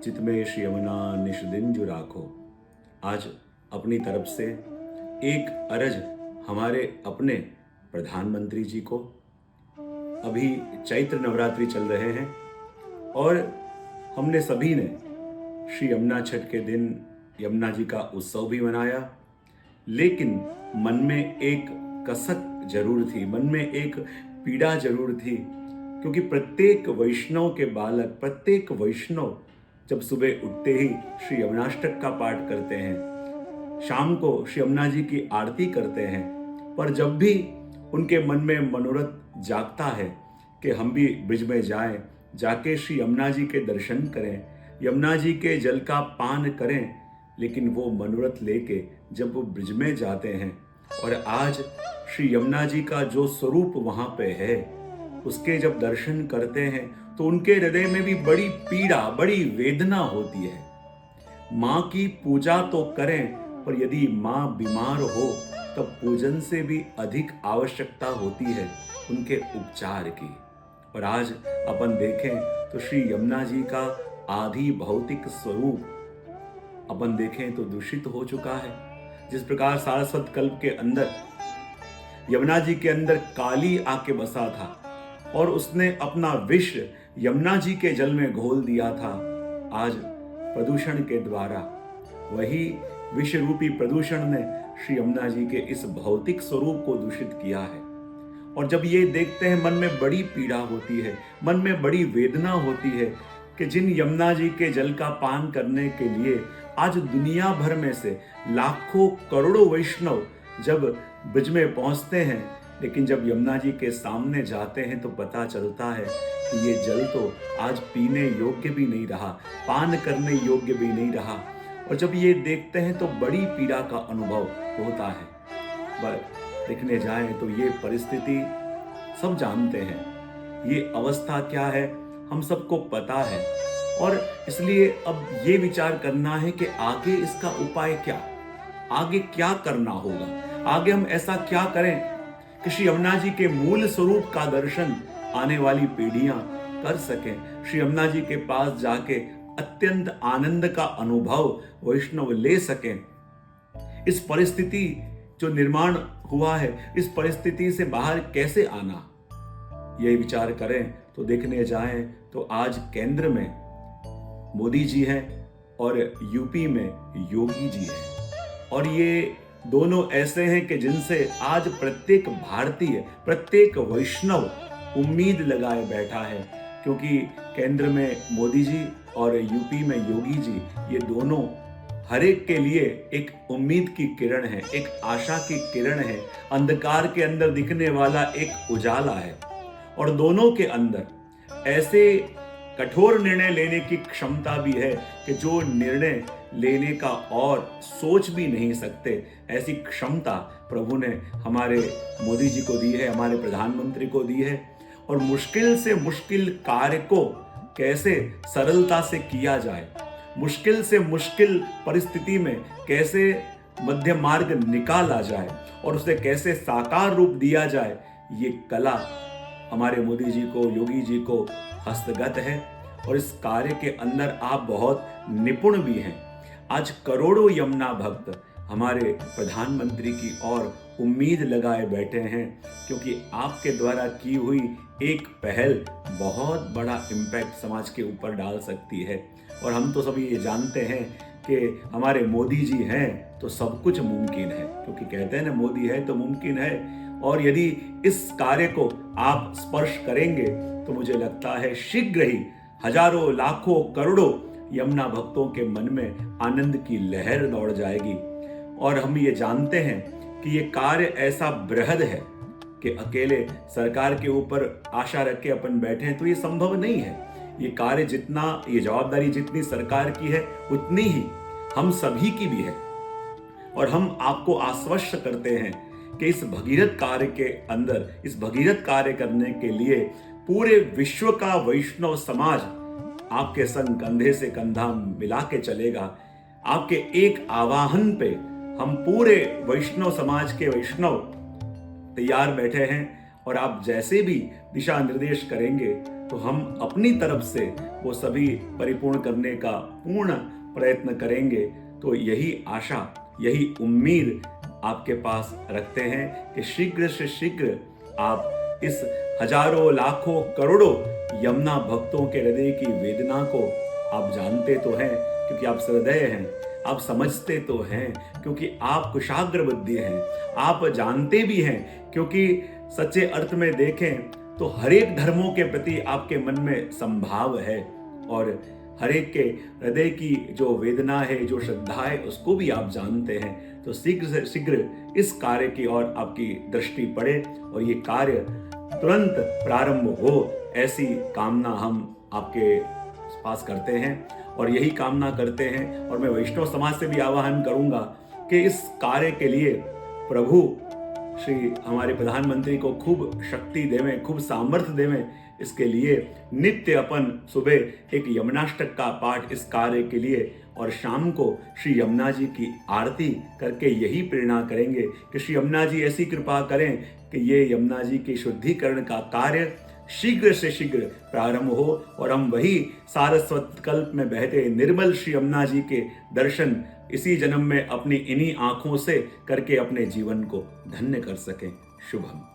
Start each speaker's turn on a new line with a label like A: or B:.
A: चितमे श्री यमुना निष्दिन जो राखो। आज अपनी तरफ से एक अर्ज हमारे अपने प्रधानमंत्री जी को। अभी चैत्र नवरात्रि चल रहे हैं और हमने सभी ने श्री यमुना छठ के दिन यमुना जी का उत्सव भी मनाया, लेकिन मन में एक कसक जरूर थी, मन में एक पीड़ा जरूर थी, क्योंकि प्रत्येक वैष्णव के बालक, प्रत्येक वैष्णव जब सुबह उठते ही श्री यमुनाष्टक का पाठ करते हैं, शाम को श्री यमुना जी की आरती करते हैं, पर जब भी उनके मन में मनोरथ जागता है कि हम भी ब्रिज में जाएं, जाके श्री यमुना जी के दर्शन करें, यमुना जी के जल का पान करें, लेकिन वो मनोरथ लेके जब वो ब्रिज में जाते हैं और आज श्री यमुना जी का जो स्वरूप वहां पे है, उसके जब दर्शन करते हैं तो उनके हृदय में भी बड़ी पीड़ा, बड़ी वेदना होती है। माँ की पूजा तो करें, पर यदि माँ बीमार हो तब पूजन से भी अधिक आवश्यकता होती है उनके उपचार की। और आज अपन देखें तो श्री यमुना जी का आदि भौतिक स्वरूप अपन देखें तो दूषित हो चुका है। जिस प्रकार सारस्वत कल्प के अंदर यमुना जी के अंदर काली आके बसा था और उसने अपना विष यमुना जी के जल में घोल दिया था, आज प्रदूषण के द्वारा वही विष रूपी प्रदूषण ने श्री यमुना जी के इस भौतिक स्वरूप को दूषित किया है। और जब ये देखते हैं मन में बड़ी पीड़ा होती है, मन में बड़ी वेदना होती है कि जिन यमुना जी के जल का पान करने के लिए आज दुनिया भर में से लाखों करोड़ों वैष्णव जब ब्रिज में पहुंचते हैं, लेकिन जब यमुना जी के सामने जाते हैं तो पता चलता है कि ये जल तो आज पीने योग्य भी नहीं रहा, पान करने योग्य भी नहीं रहा। और जब ये देखते हैं तो बड़ी पीड़ा का अनुभव होता है। पर देखने जाएं तो ये परिस्थिति सब जानते हैं, ये अवस्था क्या है हम सबको पता है, और इसलिए अब ये विचार करना है कि आगे इसका उपाय क्या, आगे क्या करना होगा, आगे हम ऐसा क्या करें कि श्री यमुना जी के मूल स्वरूप का दर्शन आने वाली पीढ़ियां कर सकें, श्री यमुना जी के पास जाके अत्यंत आनंद का अनुभव वैष्णव ले सकें। इस परिस्थिति जो निर्माण हुआ है, इस परिस्थिति से बाहर कैसे आना, यह विचार करें तो देखने जाएं तो आज केंद्र में मोदी जी हैं और यूपी में योगी जी हैं, और ये दोनों ऐसे हैं कि जिनसे आज प्रत्येक भारतीय, प्रत्येक वैष्णव उम्मीद लगाए बैठा है, क्योंकि केंद्र में मोदी जी और यूपी में योगी जी, ये दोनों हर एक के लिए एक उम्मीद की किरण है, एक आशा की किरण है, अंधकार के अंदर दिखने वाला एक उजाला है। और दोनों के अंदर ऐसे कठोर निर्णय लेने की क्षमता भी है कि जो निर्णय लेने का और सोच भी नहीं सकते, ऐसी क्षमता प्रभु ने हमारे मोदी जी को दी है, हमारे प्रधानमंत्री को दी है। और मुश्किल से मुश्किल कार्य को कैसे सरलता से किया जाए, मुश्किल से मुश्किल परिस्थिति में कैसे मध्य मार्ग निकाला जाए और उसे कैसे साकार रूप दिया जाए, ये कला हमारे मोदी जी को, योगी जी को हस्तगत है, और इस कार्य के अंदर आप बहुत निपुण भी हैं। आज करोड़ों यमुना भक्त हमारे प्रधानमंत्री की ओर उम्मीद लगाए बैठे हैं, क्योंकि आपके द्वारा की हुई एक पहल बहुत बड़ा इम्पैक्ट समाज के ऊपर डाल सकती है। और हम तो सभी ये जानते हैं कि हमारे मोदी जी हैं तो सब कुछ मुमकिन है, क्योंकि कहते हैं ना, मोदी है तो मुमकिन है। और यदि इस कार्य को आप स्पर्श करेंगे तो मुझे लगता है शीघ्र ही हजारों, लाखों, करोड़ों यमुना भक्तों के मन में आनंद की लहर दौड़ जाएगी। और हम ये जानते हैं कि ये कार्य ऐसा बृहद है कि अकेले सरकार के ऊपर आशा रख के अपन बैठे हैं तो ये संभव नहीं है। ये कार्य जितना, ये जवाबदारी जितनी सरकार की है उतनी ही हम सभी की भी है। और हम आपको आश्वस्त करते हैं कि इस भगीरथ कार्य के अंदर, इस भगीरथ कार्य करने के लिए पूरे विश्व का वैष्णव समाज आपके संग कंधे से कंधा मिला के चलेगा। आपके एक आवाहन पे हम पूरे वैष्णव समाज के वैष्णव तैयार बैठे हैं और आप जैसे भी दिशा निर्देश करेंगे तो हम अपनी तरफ से वो सभी परिपूर्ण करने का पूर्ण प्रयत्न करेंगे। तो यही आशा, यही उम्मीद आपके पास रखते हैं कि शीघ्र से शीघ्र आप इस हजारों लाखों करोड़ों यमुना भक्तों के हृदय की वेदना को आप जानते तो हैं क्योंकि आप सहृदय हैं, आप समझते तो हैं क्योंकि आप कुशाग्र बुद्धि हैं, आप जानते भी हैं क्योंकि सच्चे अर्थ में देखें तो हर एक धर्मों के प्रति आपके मन में संभाव है और हर एक के हृदय की जो वेदना है, जो श्रद्धा है, उसको भी आप जानते हैं। तो शीघ्र से शीघ्र इस कार्य की ओर आपकी दृष्टि पड़े और ये कार्य तुरंत प्रारंभ हो, ऐसी कामना हम आपके पास करते हैं और यही कामना करते हैं। और मैं वैष्णव समाज से भी आह्वान करूंगा कि इस कार्य के लिए प्रभु श्री हमारे प्रधानमंत्री को खूब शक्ति देवें, खूब सामर्थ्य देवें। इसके लिए नित्य अपन सुबह एक यमुनाष्टक का पाठ इस कार्य के लिए और शाम को श्री यमुना जी की आरती करके यही प्रेरणा करेंगे कि श्री यमुना जी ऐसी कृपा करें कि ये यमुना जी के शुद्धिकरण का कार्य शीघ्र से शीघ्र प्रारंभ हो और हम वही सारस्वत कल्प में बहते निर्मल श्री यमुना जी के दर्शन इसी जन्म में अपनी इन्हीं आंखों से करके अपने जीवन को धन्य कर सकें। शुभम।